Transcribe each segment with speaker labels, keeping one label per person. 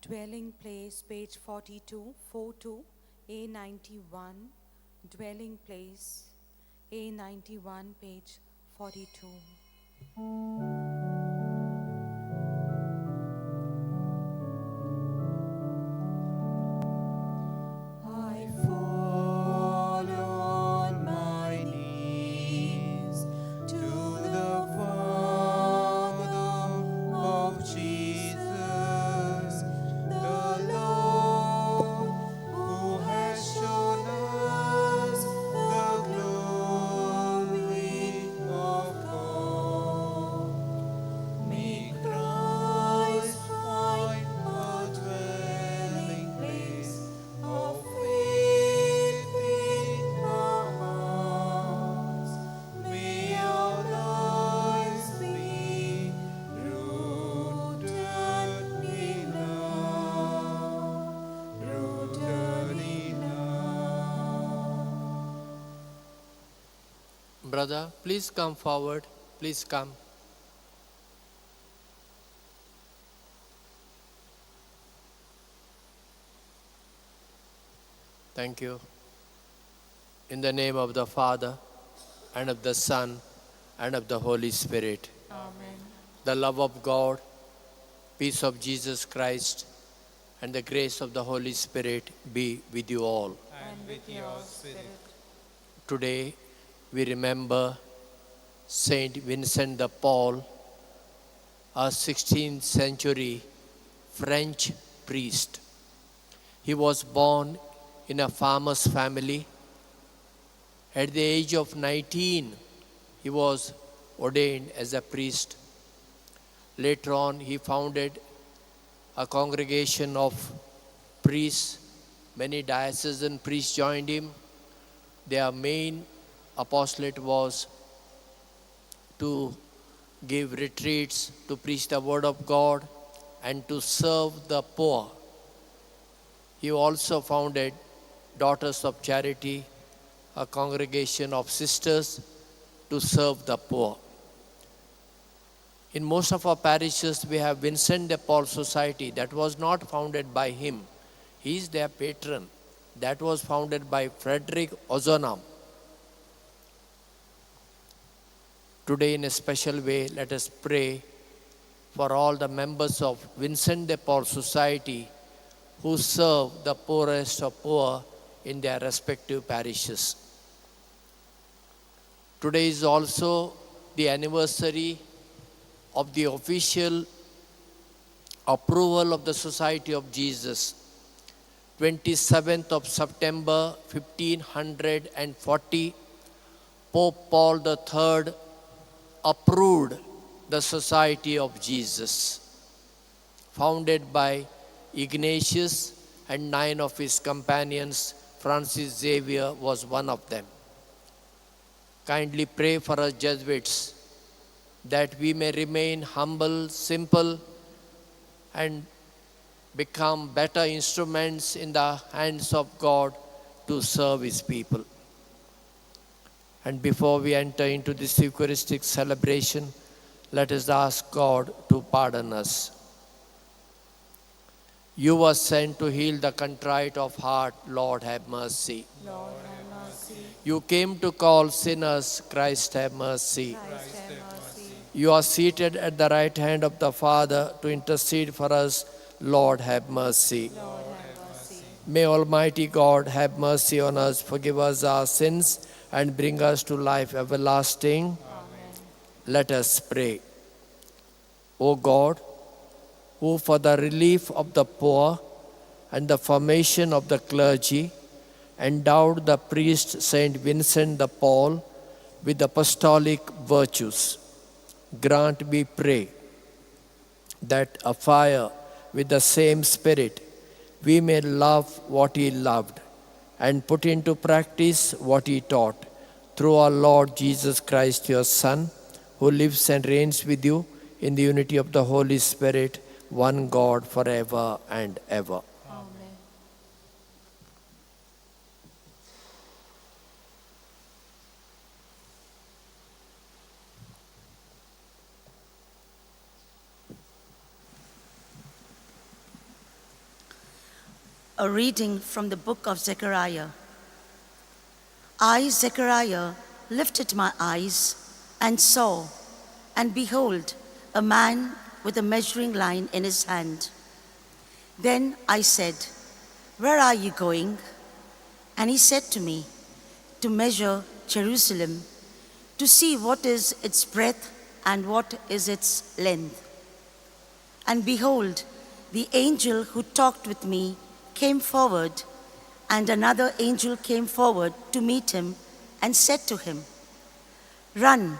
Speaker 1: Dwelling place, page 42, 42, A91. Dwelling place, A91, page 42. I fall on my knees to the Father of Jesus, the Lord who has shown us the glory of God. Make Christ find a dwelling place of faith in our hearts. May our lives be rooted in love, rooted in love.
Speaker 2: Brother, please come forward. Please come. Thank you. In the name of the Father, and of the Son, and of the Holy Spirit.
Speaker 1: Amen.
Speaker 2: The love of God, peace of Jesus Christ, and the grace of the Holy Spirit be with you all.
Speaker 1: And with your spirit.
Speaker 2: Today, we remember Saint Vincent de Paul, a 16th century French priest. He was born in a farmer's family. At the age of 19, he was ordained as a priest. Later on, he founded a congregation of priests. Many diocesan priests joined him. Their main apostolate was to give retreats, to preach the word of God, and to serve the poor. He also founded Daughters of Charity, a congregation of sisters to serve the poor. In most of our parishes, we have Vincent de Paul Society. That was not founded by him. He is their patron. That was founded by Frederick Ozanam. Today, in a special way, let us pray for all the members of Vincent de Paul Society who serve the poorest of poor in their respective parishes. Today is also the anniversary of the official approval of the Society of Jesus. 27th of September 1540, Pope Paul III approved the Society of Jesus, founded by Ignatius and 9 of his companions. Francis Xavier was one of them. Kindly pray for us Jesuits that we may remain humble, simple, and become better instruments in the hands of God to serve His people. And before we enter into this Eucharistic celebration, let us ask God to pardon us. You were sent to heal the contrite of heart. Lord, have mercy.
Speaker 1: Lord, have mercy.
Speaker 2: You came to call sinners. Christ, have mercy.
Speaker 1: Christ, have mercy.
Speaker 2: You are seated at the right hand of the Father to intercede for us. Lord, have mercy.
Speaker 1: Lord, have mercy.
Speaker 2: May Almighty God have mercy on us, forgive us our sins, and bring us to life everlasting.
Speaker 1: Amen.
Speaker 2: Let us pray. O God, who for the relief of the poor and the formation of the clergy endowed the priest Saint Vincent de Paul with apostolic virtues, grant, we pray, that afire with the same Spirit we may love what He loved and put into practice what He taught, through our Lord Jesus Christ, your Son, who lives and reigns with you in the unity of the Holy Spirit, one God, forever and ever.
Speaker 1: Amen.
Speaker 3: A reading from the book of Zechariah. I, Zechariah, lifted my eyes and saw, and behold, a man with a measuring line in his hand. Then I said, "Where are you going?" And he said to me, "To measure Jerusalem, to see what is its breadth and what is its length." And behold, the angel who talked with me came forward, and another angel came forward to meet him and said to him, "Run,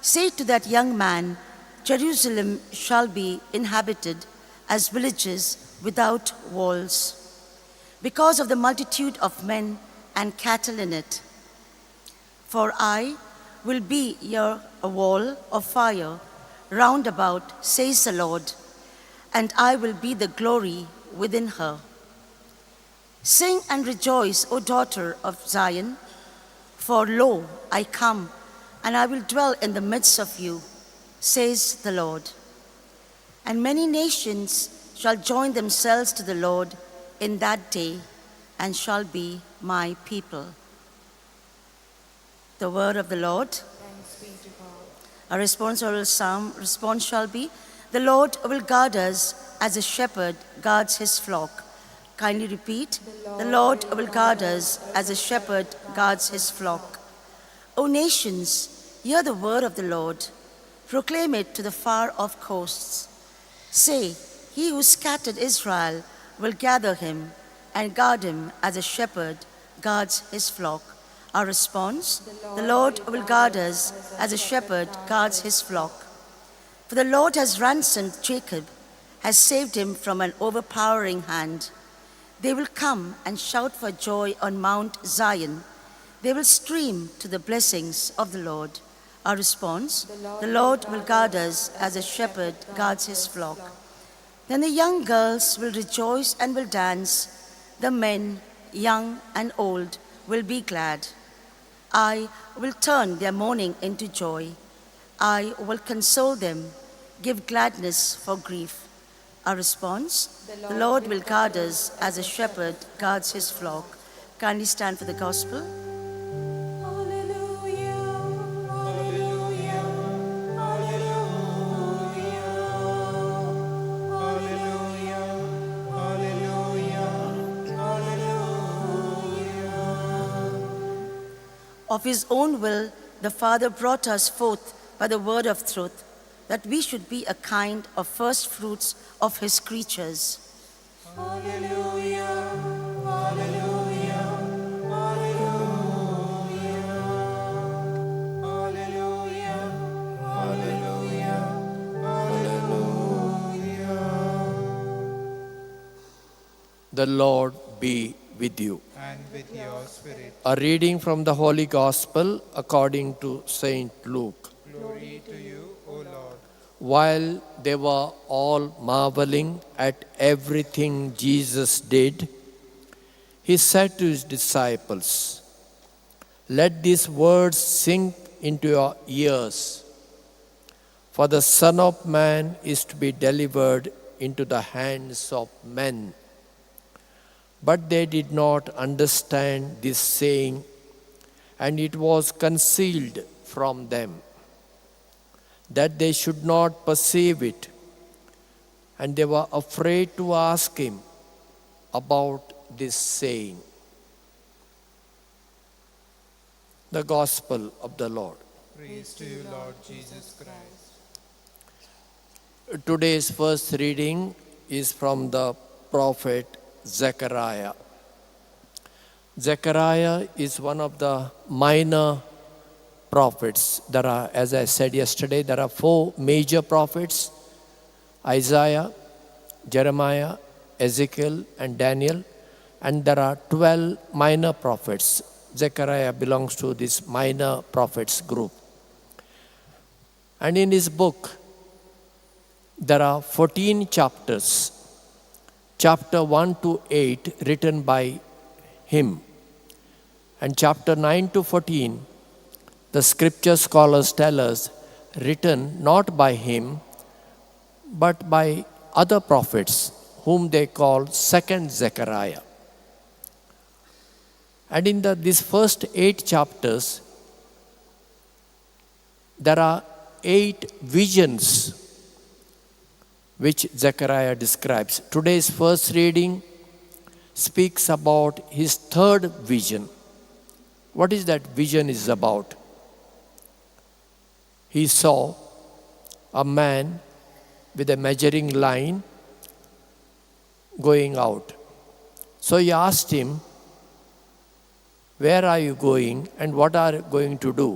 Speaker 3: say to that young man, Jerusalem shall be inhabited as villages without walls, because of the multitude of men and cattle in it. For I will be here a wall of fire round about, says the Lord, and I will be the glory within her. Sing and rejoice, O daughter of Zion, for lo, I come, and I will dwell in the midst of you, says the Lord. And many nations shall join themselves to the Lord in that day, and shall be my people." The word of the Lord.
Speaker 1: Thanks be to God.
Speaker 3: Our responsorial psalm response shall be, "The Lord will guard us as a shepherd guards his flock." Kindly repeat, "The Lord will guard us as a shepherd guards his flock." O nations, hear the word of the Lord. Proclaim it to the far-off coasts. Say, "He who scattered Israel will gather him and guard him as a shepherd guards his flock." Our response, "The Lord will guard us as a shepherd guards his flock." For the Lord has ransomed Jacob, has saved him from an overpowering hand. They will come and shout for joy on Mount Zion. They will stream to the blessings of the Lord. Our response, "The Lord will guard us as a shepherd guards his flock." Then the young girls will rejoice and will dance. The men, young and old, will be glad. I will turn their mourning into joy. I will console them, give gladness for grief. Our response, "The Lord will guard us as a shepherd guards his flock." Kindly stand for the gospel. Of his own will, the Father brought us forth by the word of truth, that we should be a kind of first fruits of his creatures.
Speaker 1: Hallelujah, hallelujah, hallelujah, hallelujah, hallelujah, hallelujah.
Speaker 2: The Lord be with you.
Speaker 1: And with your spirit.
Speaker 2: A reading from the Holy Gospel according to Saint Luke.
Speaker 1: Glory to you, O Lord.
Speaker 2: While they were all marveling at everything Jesus did, he said to his disciples, "Let these words sink into your ears, for the Son of Man is to be delivered into the hands of men." But they did not understand this saying, and it was concealed from them, that they should not perceive it, and they were afraid to ask him about this saying. The Gospel of the Lord.
Speaker 1: Praise to you, Lord Jesus Christ.
Speaker 2: Today's first reading is from the prophet Zechariah. Zechariah is one of the minor prophets. There are, as I said yesterday, there are 4 major prophets: Isaiah, Jeremiah, Ezekiel, and Daniel. And there are 12 minor prophets. Zechariah belongs to this minor prophets group. And in his book, there are 14 chapters. Chapter 1 to 8 written by him. And chapter 9 to 14, the scripture scholars tell us, written not by him, but by other prophets, whom they call second Zechariah. And in these first 8 chapters, there are 8 visions which Zechariah describes. Today's first reading speaks about his third vision. What is that vision is about? He saw a man with a measuring line going out. So he asked him, "Where are you going and what are you going to do?"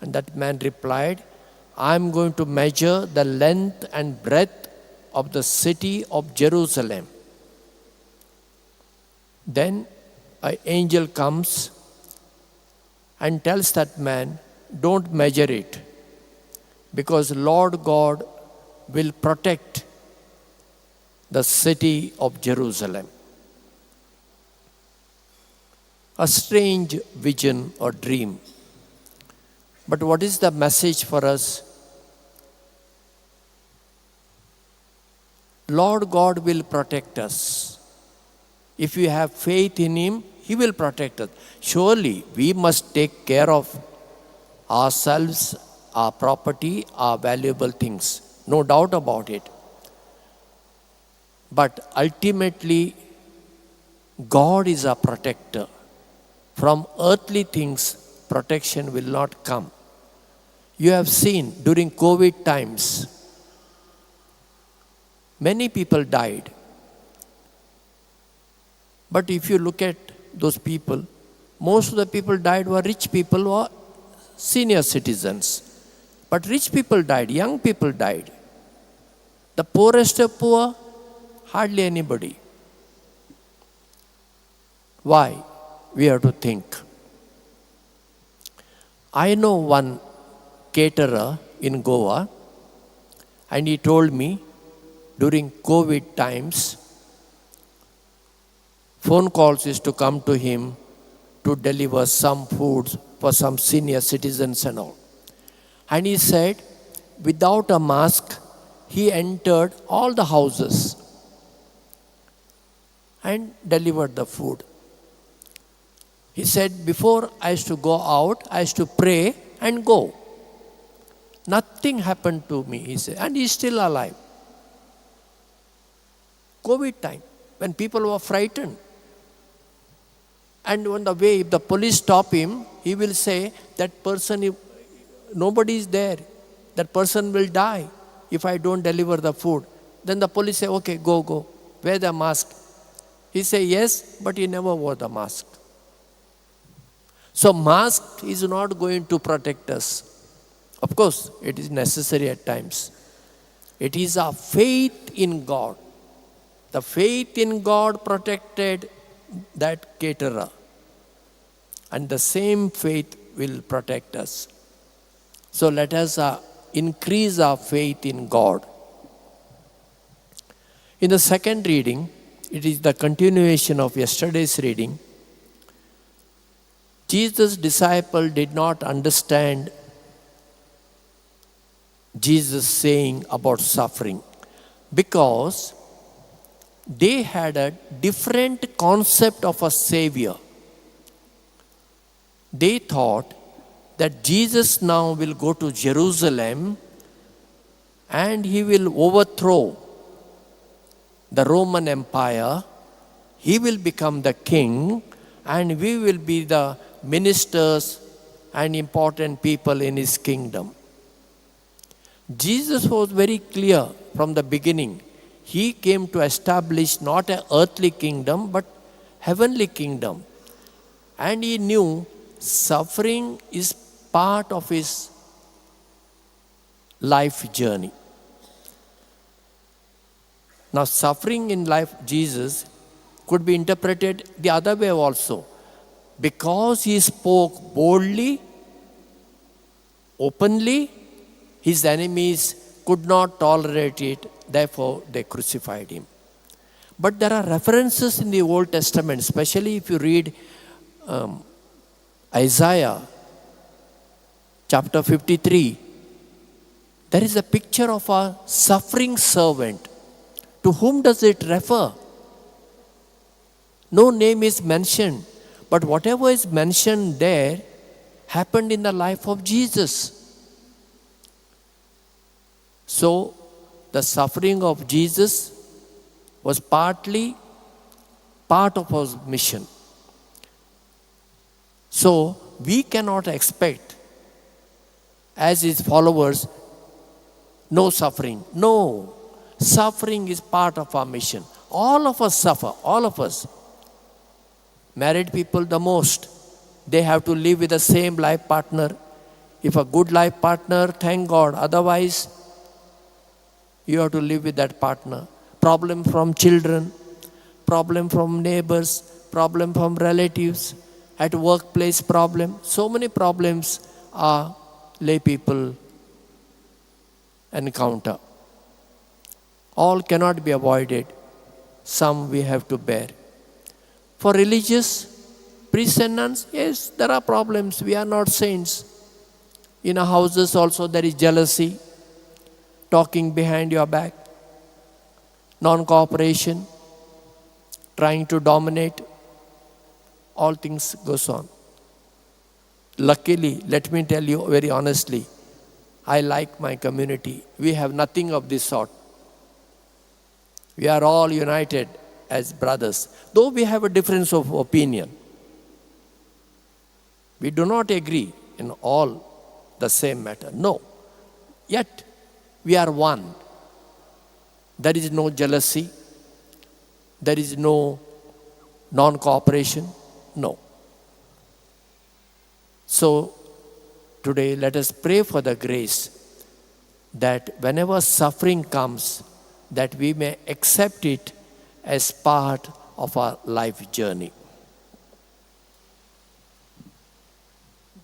Speaker 2: And that man replied, "I am going to measure the length and breadth of the city of Jerusalem." Then an angel comes and tells that man, "Don't measure it, because Lord God will protect the city of Jerusalem." A strange vision or dream. But what is the message for us? Lord God will protect us. If we have faith in Him, He will protect us. Surely we must take care of ourselves, our property, our valuable things. No doubt about it. But ultimately, God is our protector. From earthly things, protection will not come. You have seen during COVID times, many people died. But if you look at those people, most of the people died were rich people or senior citizens. But rich people died, young people died. The poorest of poor, hardly anybody. Why? We have to think. I know one caterer in Goa, and he told me during COVID times, phone calls used to come to him to deliver some foods for some senior citizens and all. And he said, without a mask, he entered all the houses and delivered the food. He said, before I used to go out, I used to pray and go. Nothing happened to me, he said, and he's still alive. COVID time, when people were frightened. And on the way, if the police stop him, he will say, that person, nobody is there. That person will die if I don't deliver the food. Then the police say, okay, go, wear the mask. He say, yes, but he never wore the mask. So mask is not going to protect us. Of course, it is necessary at times. It is our faith in God. The faith in God protected that caterer. And the same faith will protect us. So let us increase our faith in God. In the second reading, it is the continuation of yesterday's reading. Jesus' disciple did not understand Jesus saying about suffering because they had a different concept of a Savior. They thought that Jesus now will go to Jerusalem and He will overthrow the Roman Empire. He will become the king and we will be the ministers and important people in His kingdom. Jesus was very clear from the beginning. He came to establish not an earthly kingdom but heavenly kingdom. And He knew suffering is part of His life journey. Now suffering in life, Jesus, could be interpreted the other way also. Because He spoke boldly, openly, His enemies could not tolerate it, therefore they crucified Him. But there are references in the Old Testament, especially if you read Isaiah chapter 53, there is a picture of a suffering servant. To whom does it refer? No name is mentioned. But whatever is mentioned there happened in the life of Jesus. So, the suffering of Jesus was partly part of our mission. So, we cannot expect, as his followers, no suffering. No, suffering is part of our mission. All of us suffer, all of us. Married people the most. They have to live with the same life partner. If a good life partner, thank God. Otherwise, you have to live with that partner. Problem from children, problem from neighbors, problem from relatives, at workplace problem. So many problems are lay people encounter. All cannot be avoided. Some we have to bear. For religious, priests and nuns, yes, there are problems. We are not saints. In our houses also there is jealousy, talking behind your back, non-cooperation, trying to dominate. All things goes on. Luckily, let me tell you very honestly, I like my community. We have nothing of this sort. We are all united as brothers. Though we have a difference of opinion, we do not agree in all the same matter. No. Yet, we are one. There is no jealousy. There is no non-cooperation. No. So, today let us pray for the grace that whenever suffering comes, that we may accept it as part of our life journey.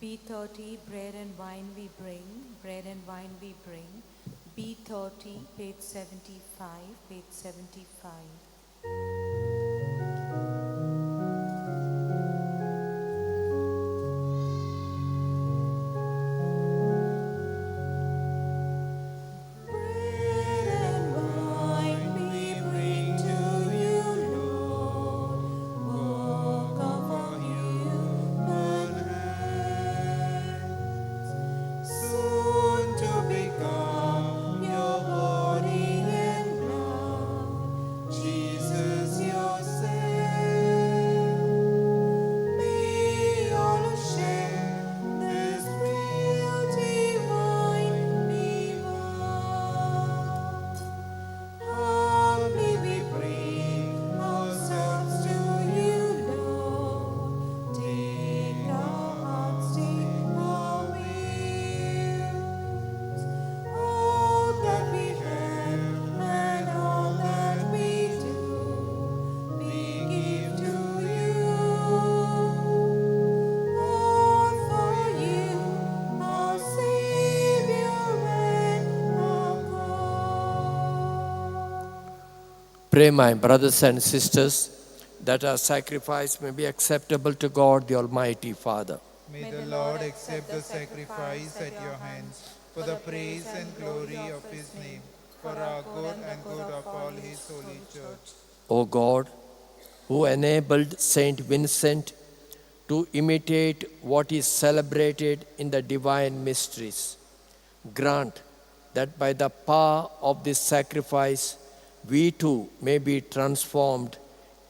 Speaker 4: B30, bread and wine we bring, bread and wine we bring. B30, page 75, page 75.
Speaker 2: Pray, my brothers and sisters, that our sacrifice may be acceptable to God, the Almighty Father.
Speaker 1: May the Lord accept the sacrifice at your hands for the praise and glory of his name, for our good and good of all his holy church.
Speaker 2: O God, who enabled Saint Vincent to imitate what is celebrated in the divine mysteries, grant that by the power of this sacrifice, we too may be transformed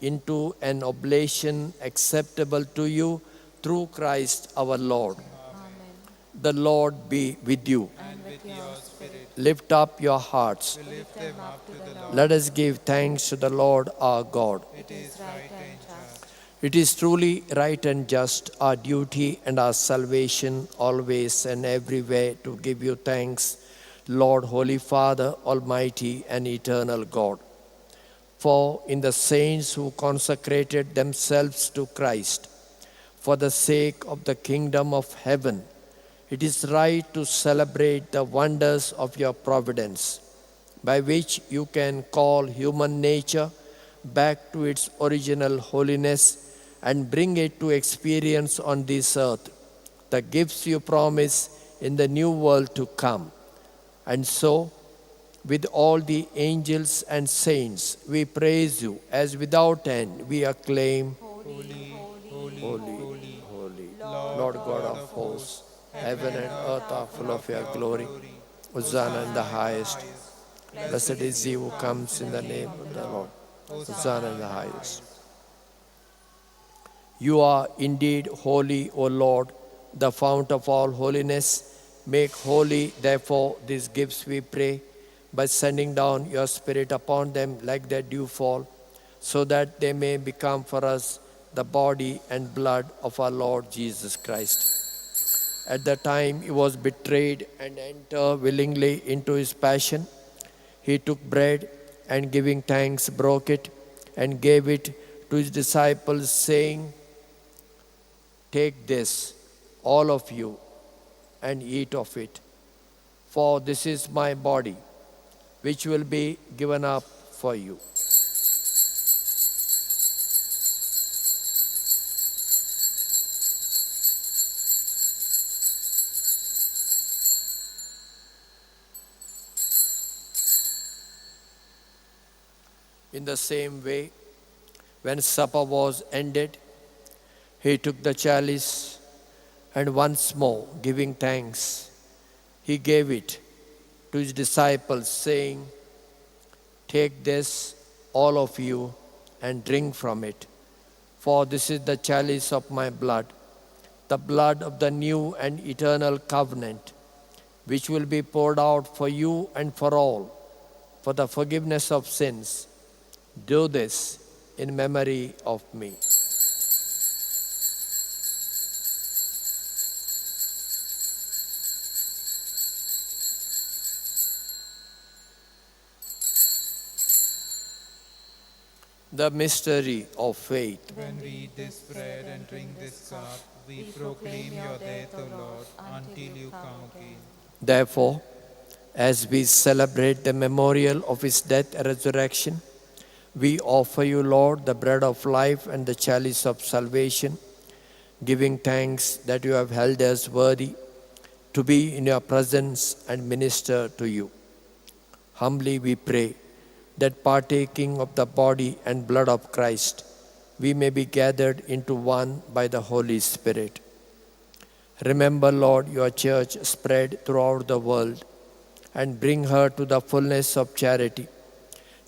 Speaker 2: into an oblation acceptable to you through Christ our Lord.
Speaker 4: Amen.
Speaker 2: The Lord be with you.
Speaker 4: And with your spirit,
Speaker 2: Lift up your hearts.
Speaker 1: We lift them up to the Lord.
Speaker 2: Let us give thanks to the Lord our God.
Speaker 1: It is right and just.
Speaker 2: It is truly right and just, our duty and our salvation, always and everywhere to give you thanks, Lord, Holy Father, Almighty and Eternal God. For in the saints who consecrated themselves to Christ, for the sake of the kingdom of heaven, it is right to celebrate the wonders of your providence, by which you can call human nature back to its original holiness and bring it to experience on this earth the gifts you promise in the new world to come. And so, with all the angels and saints, we praise you as without end we acclaim,
Speaker 4: holy, holy,
Speaker 2: Holy, hosts. Heaven and earth are full of your glory. Hosanna in the highest. Blessed is he who comes in the name of the Lord. Hosanna in the highest. You are indeed holy, O Lord, the fount of all holiness. Make holy, therefore, these gifts, we pray, by sending down your Spirit upon them like the dewfall, so that they may become for us the body and blood of our Lord Jesus Christ. At the time he was betrayed and entered willingly into his passion, he took bread and giving thanks broke it and gave it to his disciples, saying, "Take this, all of you, and eat of it, for this is my body, which will be given up for you." In the same way, when supper was ended, he took the chalice, and once more, giving thanks, he gave it to his disciples, saying, "Take this, all of you, and drink from it, for this is the chalice of my blood, the blood of the new and eternal covenant, which will be poured out for you and for all, for the forgiveness of sins. Do this in memory of me." The mystery of faith.
Speaker 1: When we eat this bread and drink this cup, we proclaim your death, O Lord, until you come again.
Speaker 2: Therefore, as we celebrate the memorial of his death and resurrection, we offer you, Lord, the bread of life and the chalice of salvation, giving thanks that you have held us worthy to be in your presence and minister to you. Humbly we pray that partaking of the body and blood of Christ, we may be gathered into one by the Holy Spirit. Remember, Lord, your church spread throughout the world and bring her to the fullness of charity,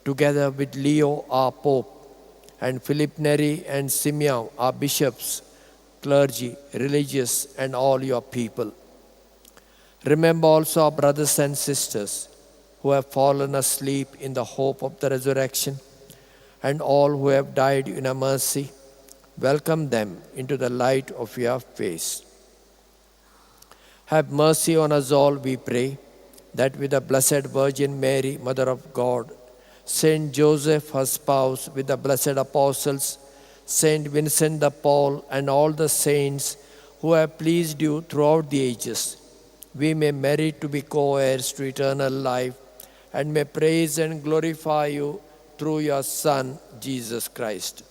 Speaker 2: together with Leo, our Pope, and Philip Neri and Simeon, our bishops, clergy, religious, and all your people. Remember also our brothers and sisters who have fallen asleep in the hope of the resurrection, and all who have died in your mercy. Welcome them into the light of your face. Have mercy on us all, we pray, that with the Blessed Virgin Mary, Mother of God, Saint Joseph, her spouse, with the blessed apostles, Saint Vincent de Paul, and all the saints who have pleased you throughout the ages, we may merit to be co-heirs to eternal life, and may praise and glorify you through your Son, Jesus Christ.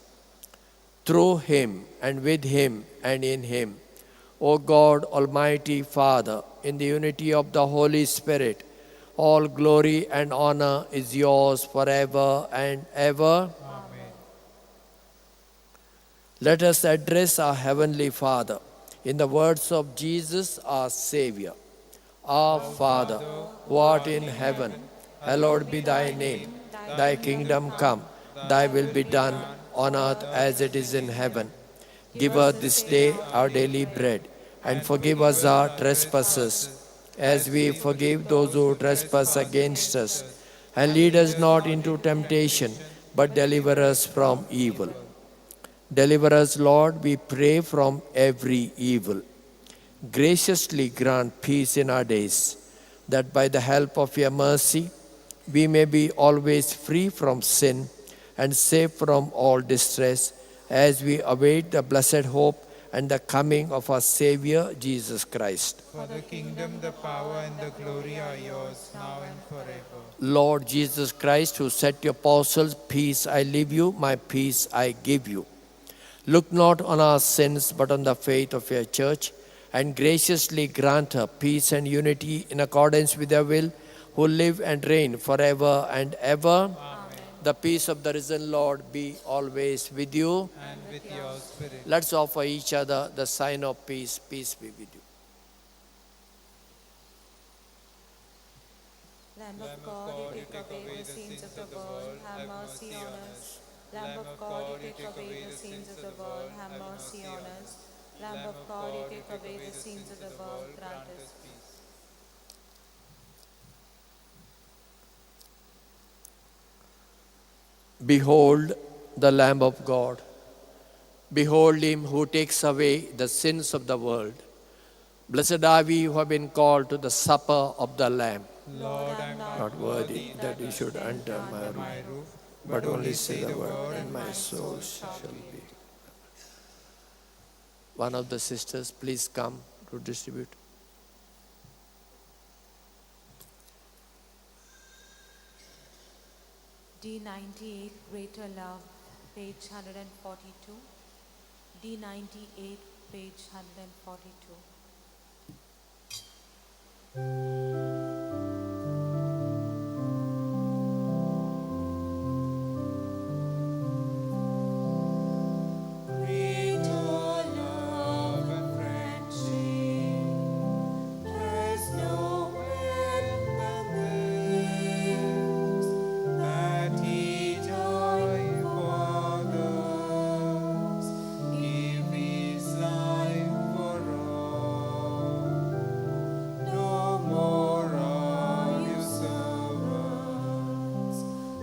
Speaker 2: Through him, and with him, and in him, O God, Almighty Father, in the unity of the Holy Spirit, all glory and honor is yours forever and ever.
Speaker 1: Amen.
Speaker 2: Let us address our Heavenly Father in the words of Jesus, our Savior. Our Father, who art in heaven, hallowed be thy name. Thy kingdom come, thy will be done on earth as it is in heaven. Give us this day our daily bread, and forgive us our trespasses, as we forgive those who trespass against us. And lead us not into temptation, but deliver us from evil. Deliver us, Lord, we pray, from every evil. Graciously grant peace in our days, that by the help of your mercy, we may be always free from sin and safe from all distress, as we await the blessed hope and the coming of our Savior, Jesus Christ.
Speaker 1: For the kingdom, the power, and the glory are yours, now and forever.
Speaker 2: Lord Jesus Christ, who said to your apostles, "Peace I leave you, my peace I give you," look not on our sins, but on the faith of your church, and graciously grant her peace and unity in accordance with your will, who live and reign forever and ever.
Speaker 1: Amen.
Speaker 2: The peace of the risen Lord be always with you.
Speaker 1: And with your spirit.
Speaker 2: Let's offer each other the sign of peace. Peace be with you.
Speaker 4: Lamb of God, you take away the sins of the world, have mercy on us. Lamb of God, you take away the sins of the world, have mercy on us. Lamb of God, you take away the sins of the world, grant us peace.
Speaker 2: Behold the Lamb of God. Behold him who takes away the sins of the world. Blessed are we who have been called to the supper of the Lamb.
Speaker 1: Lord, I am
Speaker 2: Not
Speaker 1: not
Speaker 2: worthy
Speaker 1: worthy
Speaker 2: that you should enter my
Speaker 1: under my
Speaker 2: roof,
Speaker 1: roof,
Speaker 2: but only say the word, and my soul shall be. One of the sisters, please come to distribute.
Speaker 4: D98, Greater Love, page 142. D98, page 142.
Speaker 1: that he died for those, give his life for all. No more are you servants,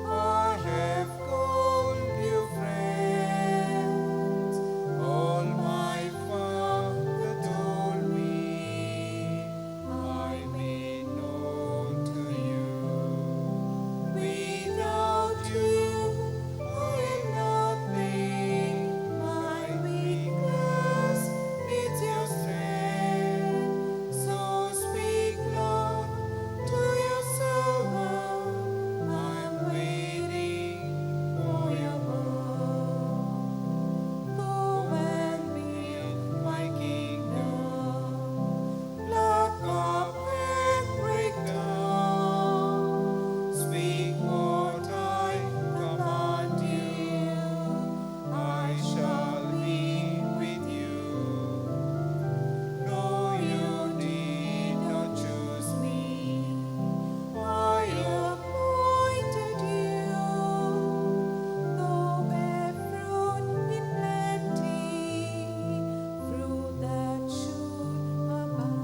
Speaker 1: I have called you friends. All my Father told me, I made known to you. Without you, I am nothing. My weakness needs your strength. So speak, Lord, to your servant. I am waiting for your word. Go and build my kingdom. Pluck up and break down. Speak what I command you. I shall be with you. No, you did not choose me. I appointed you. Go bear fruit in plenty, fruit that should abound.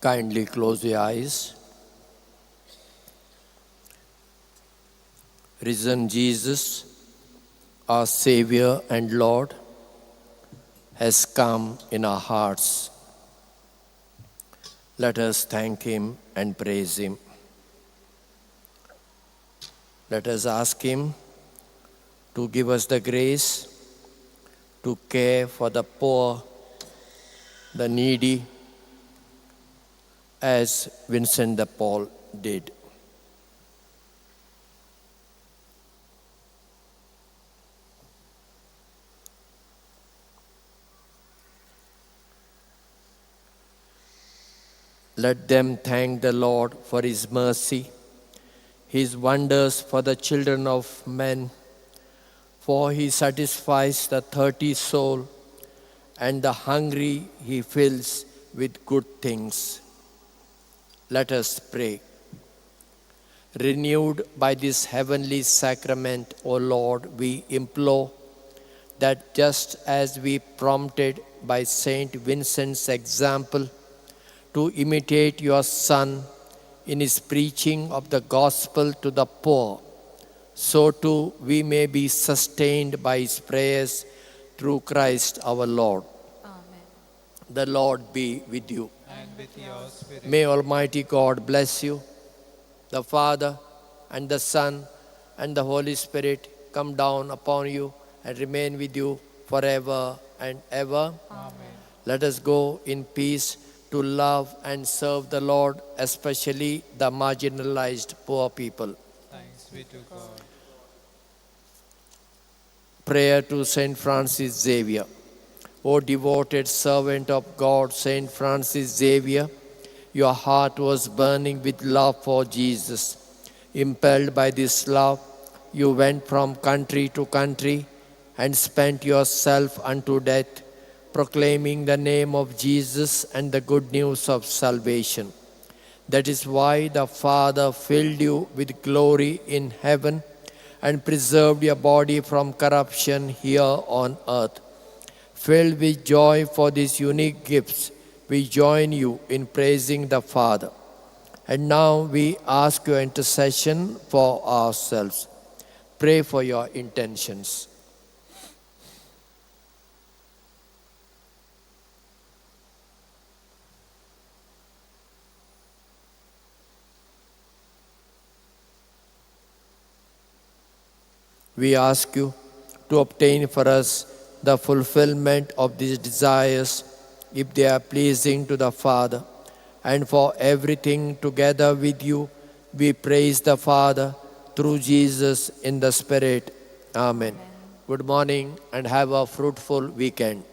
Speaker 2: Kindly close your eyes. Risen Jesus, our Savior and Lord, has come in our hearts. Let us thank him and praise him. Let us ask him to give us the grace to care for the poor, the needy, as Vincent de Paul did. Let them thank the Lord for his mercy, his wonders for the children of men, for he satisfies the thirsty soul, and the hungry he fills with good things. Let us pray. Renewed by this heavenly sacrament, O Lord, we implore that just as we prompted by Saint Vincent's example to imitate your Son in his preaching of the gospel to the poor, so too we may be sustained by his prayers through Christ our Lord.
Speaker 4: Amen.
Speaker 2: The Lord be with you.
Speaker 1: and with your spirit.
Speaker 2: May Almighty God bless you, the Father and the Son and the Holy Spirit come down upon you and remain with you forever and ever.
Speaker 1: Amen.
Speaker 2: Let us go in peace to love and serve the Lord, especially the marginalized poor people.
Speaker 1: Thanks be to God.
Speaker 2: Prayer to Saint Francis Xavier. O devoted servant of God, Saint Francis Xavier, your heart was burning with love for Jesus. Impelled by this love, you went from country to country and spent yourself unto death, proclaiming the name of Jesus and the good news of salvation. That is why the Father filled you with glory in heaven and preserved your body from corruption here on earth. Filled with joy for these unique gifts, we join you in praising the Father. And now we ask your intercession for ourselves. Pray for your intentions. We ask you to obtain for us the fulfillment of these desires, if they are pleasing to the Father. And for everything together with you, we praise the Father through Jesus in the Spirit. Amen. Good morning and have a fruitful weekend.